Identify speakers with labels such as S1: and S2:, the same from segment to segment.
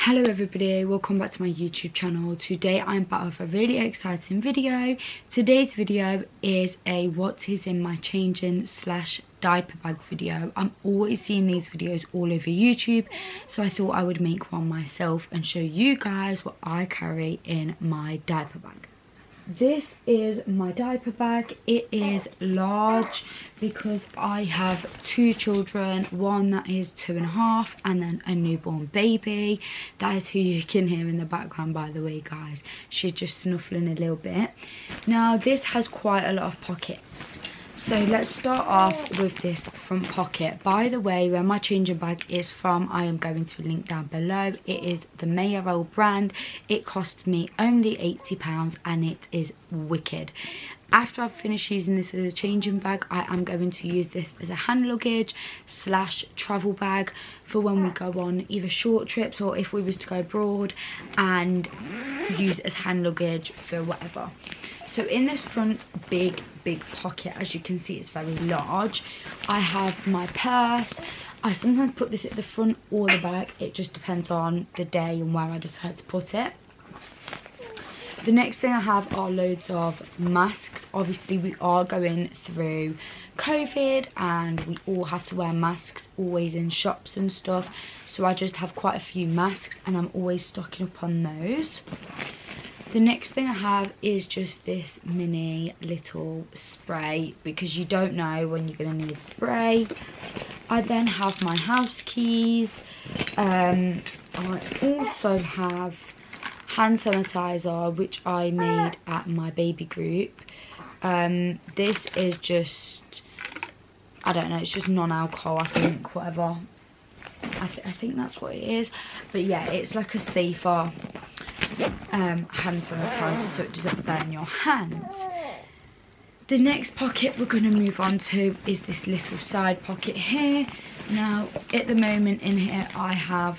S1: Hello everybody, welcome back to my YouTube channel. Today I'm back with a really exciting video. Today's video is a what is in my changing / diaper bag video. I'm always seeing these videos all over YouTube, so I thought I would make one myself and show you guys what I carry in my diaper bag. This is my diaper bag. It is large because I have two children, one that is 2.5 and then a newborn baby. That is who you can hear in the background, by the way, guys. She's just snuffling a little bit. Now this has quite a lot of pockets, so let's start off with this front pocket. By the way, where my changing bag is from, I am going to link down below. It is the Mayoral brand. It cost me only £80 and it is wicked. After I've finished using this as a changing bag, I am going to use this as a hand luggage / travel bag for when we go on either short trips or if we was to go abroad, and use it as hand luggage for whatever. So in this front big pocket, as you can see, it's very large. I have my purse. I sometimes put this at the front or the back. It just depends on the day and where I decide to put it. The next thing I have are loads of masks. Obviously we are going through COVID and we all have to wear masks always in shops and stuff. So I just have quite a few masks and I'm always stocking up on those. The next thing I have is just this mini little spray, because you don't know when you're going to need spray. I then have my house keys. I also have hand sanitizer, which I made at my baby group. This is just, I don't know, it's just non-alcohol, I think, whatever. I think that's what it is. But yeah, it's like a safer hand sanitizer, so it doesn't burn your hands. The next pocket we're going to move on to is this little side pocket here. Now at the moment in here I have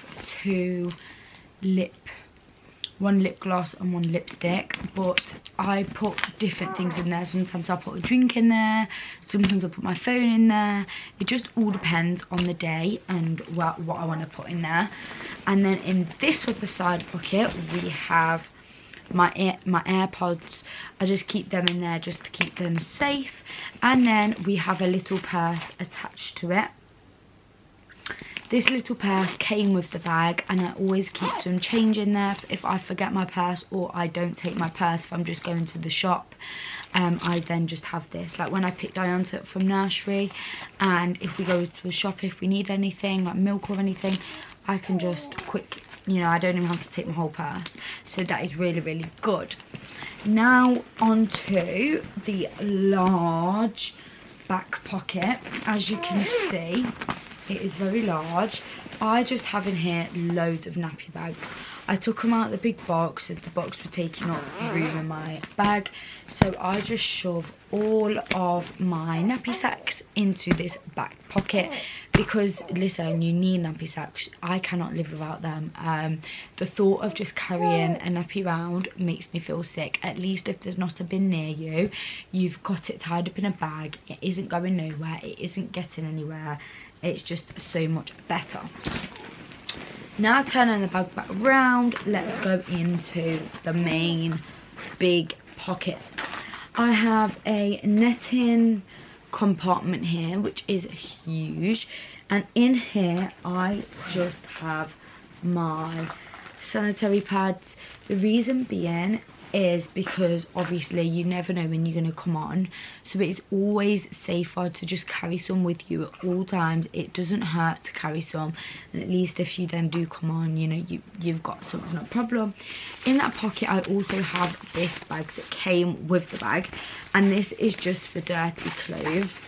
S1: one lip gloss and one lipstick, but I put different things in there. Sometimes I put a drink in there, sometimes I put my phone in there. It just all depends on the day and what I want to put in there. And then in this other side pocket we have my AirPods. I just keep them in there just to keep them safe. And then we have a little purse attached to it. This little purse came with the bag and I always keep some change in there if I forget my purse or I don't take my purse if I'm just going to the shop. I then just have this, like when I pick Diane up from nursery, and if we go to a shop, if we need anything like milk or anything, I can just quick, you know, I don't even have to take my whole purse. So that is really good. Now onto the large back pocket. As you can see, it is very large. I just have in here loads of nappy bags. I took them out of the big box as the box was taking up room in my bag. So I just shove all of my nappy sacks into this back pocket because, listen, you need nappy sacks. I cannot live without them. The thought of just carrying a nappy around makes me feel sick. At least if there's not a bin near you, you've got it tied up in a bag. It isn't going nowhere. It isn't getting anywhere. It's just so much better. Now turning the bag back around, let's go into the main big pocket. I have a netting compartment here, which is huge, and in here I just have my sanitary pads. The reason being is because obviously you never know when you're going to come on, so it's always safer to just carry some with you at all times. It doesn't hurt to carry some, and at least if you then do come on, you know, you've got some, it's not a problem. In that pocket I also have this bag that came with the bag, and this is just for dirty clothes.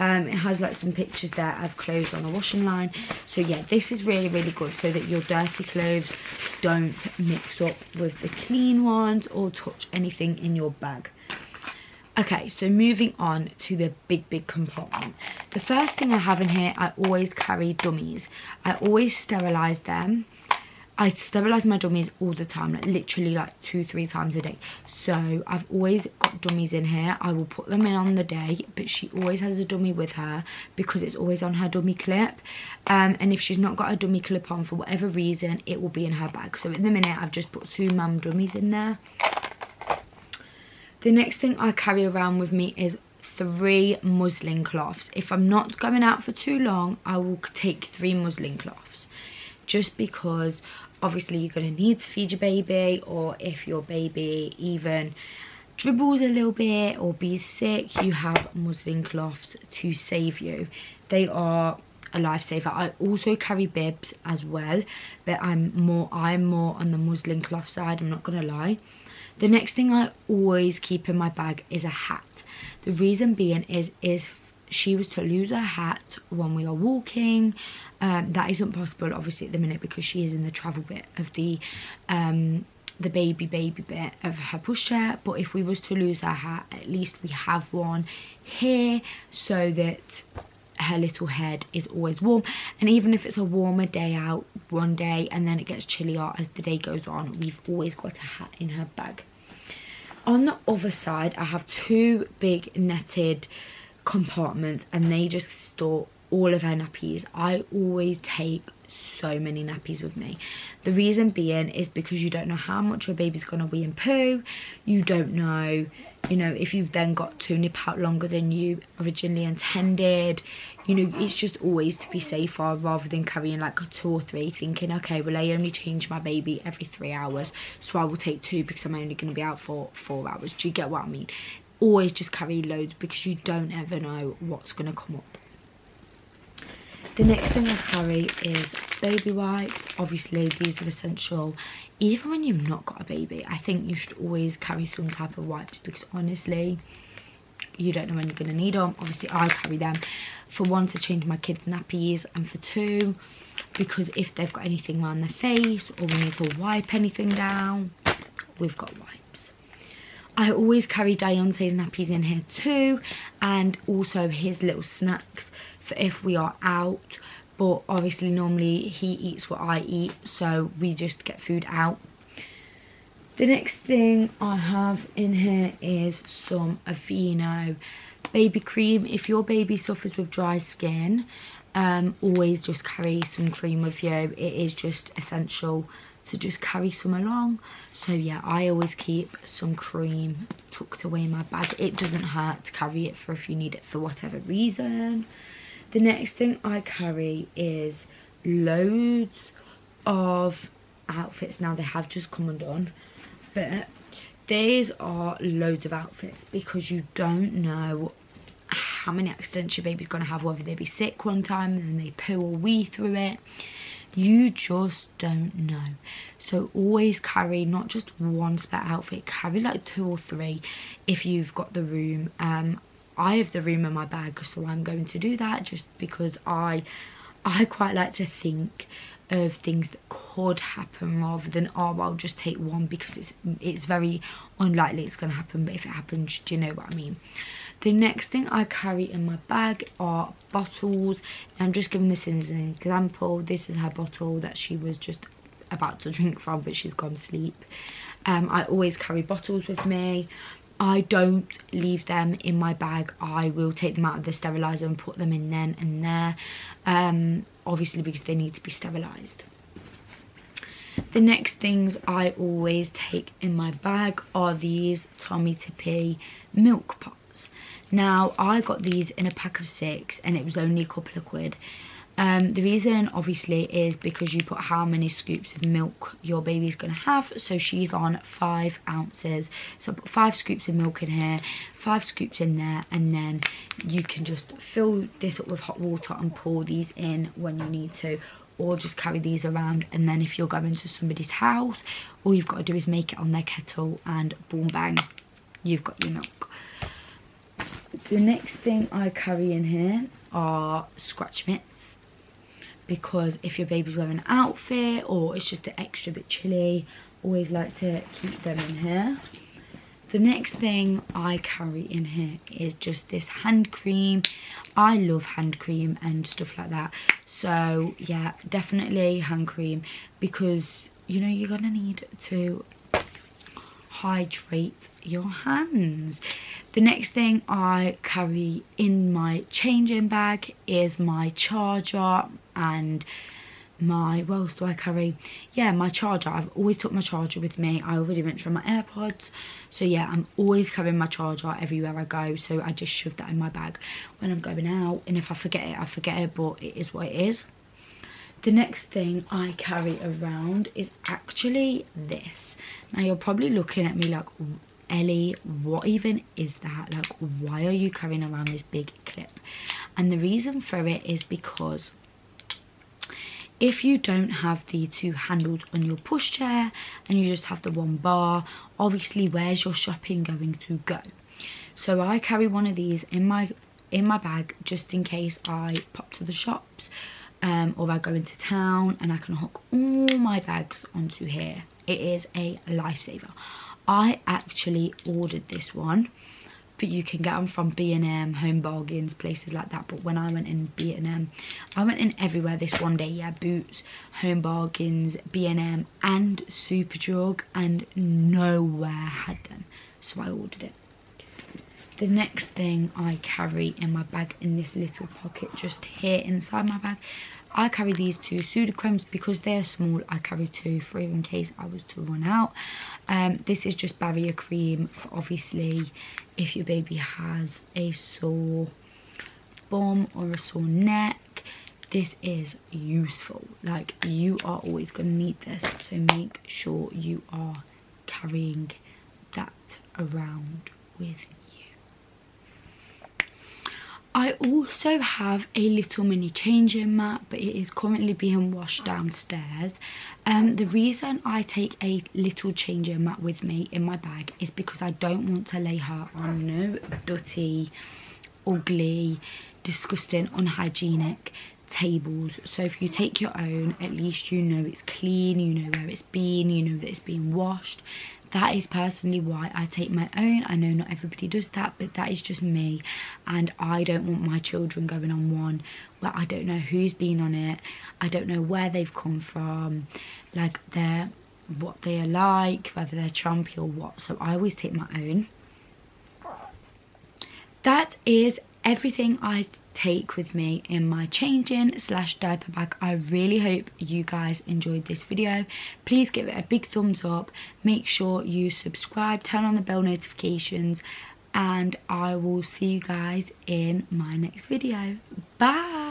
S1: It has like some pictures there of clothes on a washing line. So yeah, this is really good so that your dirty clothes don't mix up with the clean ones or touch anything in your bag. Okay, so moving on to the big compartment. The first thing I have in here, I always carry dummies. I always sterilise them. I sterilise my dummies all the time, like literally like 2-3 times a day. So I've always got dummies in here. I will put them in on the day, but she always has a dummy with her because it's always on her dummy clip. And if she's not got a dummy clip on for whatever reason, it will be in her bag. So at the minute I've just put 2 mum dummies in there. The next thing I carry around with me is 3 muslin cloths. If I'm not going out for too long, I will take 3 muslin cloths, just because obviously you're going to need to feed your baby, or if your baby even dribbles a little bit or be sick, you have muslin cloths to save you. They are a lifesaver. I also carry bibs as well, but I'm more on the muslin cloth side, I'm not gonna lie. The next thing I always keep in my bag is a hat. The reason being is if she was to lose her hat when we are walking, that isn't possible obviously at the minute because she is in the travel bit of the baby bit of her pushchair. But if we was to lose our hat, at least we have one here so that her little head is always warm. And even if it's a warmer day out one day and then it gets chillier as the day goes on, we've always got a hat in her bag. On the other side, I have 2 big netted compartments, and they just store all of her nappies. I always take so many nappies with me. The reason being is because you don't know how much your baby's gonna wee and poo. You don't know, you know, if you've then got to nip out longer than you originally intended. You know, it's just always to be safer rather than carrying like 2 or 3, thinking, okay, well, I only change my baby every 3 hours, so I will take 2 because I'm only going to be out for 4 hours. Do you get what I mean? Always just carry loads because you don't ever know what's going to come up. The next thing I carry is baby wipes. Obviously, these are essential. Even when you've not got a baby, I think you should always carry some type of wipes because honestly, you don't know when you're going to need them. Obviously, I carry them for 1 to change my kids' nappies, and for 2 because if they've got anything around their face or we need to wipe anything down, we've got wipes. I always carry Deontay's nappies in here too, and also his little snacks for if we are out. But obviously normally he eats what I eat, so we just get food out. The next thing I have in here is some Aveeno baby cream. If your baby suffers with dry skin, always just carry some cream with you. It is just essential to just carry some along. So yeah, I always keep some cream tucked away in my bag. It doesn't hurt to carry it for if you need it for whatever reason. The next thing I carry is loads of outfits. Now they have just come undone, but these are loads of outfits because you don't know how many accidents your baby's going to have, whether they be sick one time and then they poo or wee through it. You just don't know. So always carry not just 1 spare outfit, carry like 2 or 3 if you've got the room. I have the room in my bag, so I'm going to do that just because I quite like to think of things that could happen rather than, oh, I'll just take 1 because it's very unlikely it's going to happen, but if it happens, do you know what I mean? The next thing I carry in my bag are bottles. I'm just giving this as an example. This is her bottle that she was just about to drink from, but she's gone to sleep. I always carry bottles with me. I don't leave them in my bag. I will take them out of the steriliser and put them in then and there, obviously because they need to be sterilised. The next things I always take in my bag are these Tommy Tippy milk pots. Now I got these in a pack of 6 and it was only a couple of quid. The reason obviously is because you put how many scoops of milk your baby's going to have. So she's on 5 ounces. So I put 5 scoops of milk in here, 5 scoops in there, and then you can just fill this up with hot water and pour these in when you need to, or just carry these around. And then if you're going to somebody's house, all you've got to do is make it on their kettle and boom bang, you've got your milk. The next thing I carry in here are scratch mitts, because if your baby's wearing an outfit or it's just an extra bit chilly, always like to keep them in here. The next thing I carry in here is just this hand cream. I love hand cream and stuff like that. So yeah, definitely hand cream, because you know, you're gonna need to hydrate your hands. The next thing I carry in my changing bag is my charger and my, what else do I carry? Yeah, my charger. I've always took my charger with me. I already mentioned my AirPods, so yeah, I'm always carrying my charger everywhere I go, so I just shove that in my bag when I'm going out, and if I forget it, I forget it, but it is what it is. The next thing I carry around is actually this. Now you're probably looking at me like, Ellie, what even is that? Like, why are you carrying around this big clip? And the reason for it is because if you don't have the two handles on your pushchair and you just have the one bar, obviously where's your shopping going to go? So I carry one of these in my bag just in case I pop to the shops, or I go into town, and I can hook all my bags onto here. It is a lifesaver. I actually ordered this one, but you can get them from B&M, Home Bargains, places like that. But when I went in B&M, I went in everywhere this one day. Yeah, Boots, Home Bargains, B&M and Superdrug, and nowhere had them, so I ordered it. The next thing I carry in my bag, in this little pocket just here inside my bag, I carry these two Sudocremes because they're small. I carry 2 for in case I was to run out. This is just barrier cream for obviously if your baby has a sore bum or a sore neck. This is useful. Like, you are always going to need this, so make sure you are carrying that around with you. I also have a little mini changing mat, but it is currently being washed downstairs. The reason I take a little changing mat with me in my bag is because I don't want to lay her on no dirty, ugly, disgusting, unhygienic tables. So if you take your own, at least you know it's clean, you know where it's been, you know that it's being washed. That is personally why I take my own. I know not everybody does that, but that is just me, and I don't want my children going on one where I don't know who's been on it, I don't know where they've come from, like what they are like, whether they're trampy or what. So I always take my own. That is everything I take with me in my changing / diaper bag. I really hope you guys enjoyed this video. Please give it a big thumbs up, make sure you subscribe, turn on the bell notifications, and I will see you guys in my next video. Bye.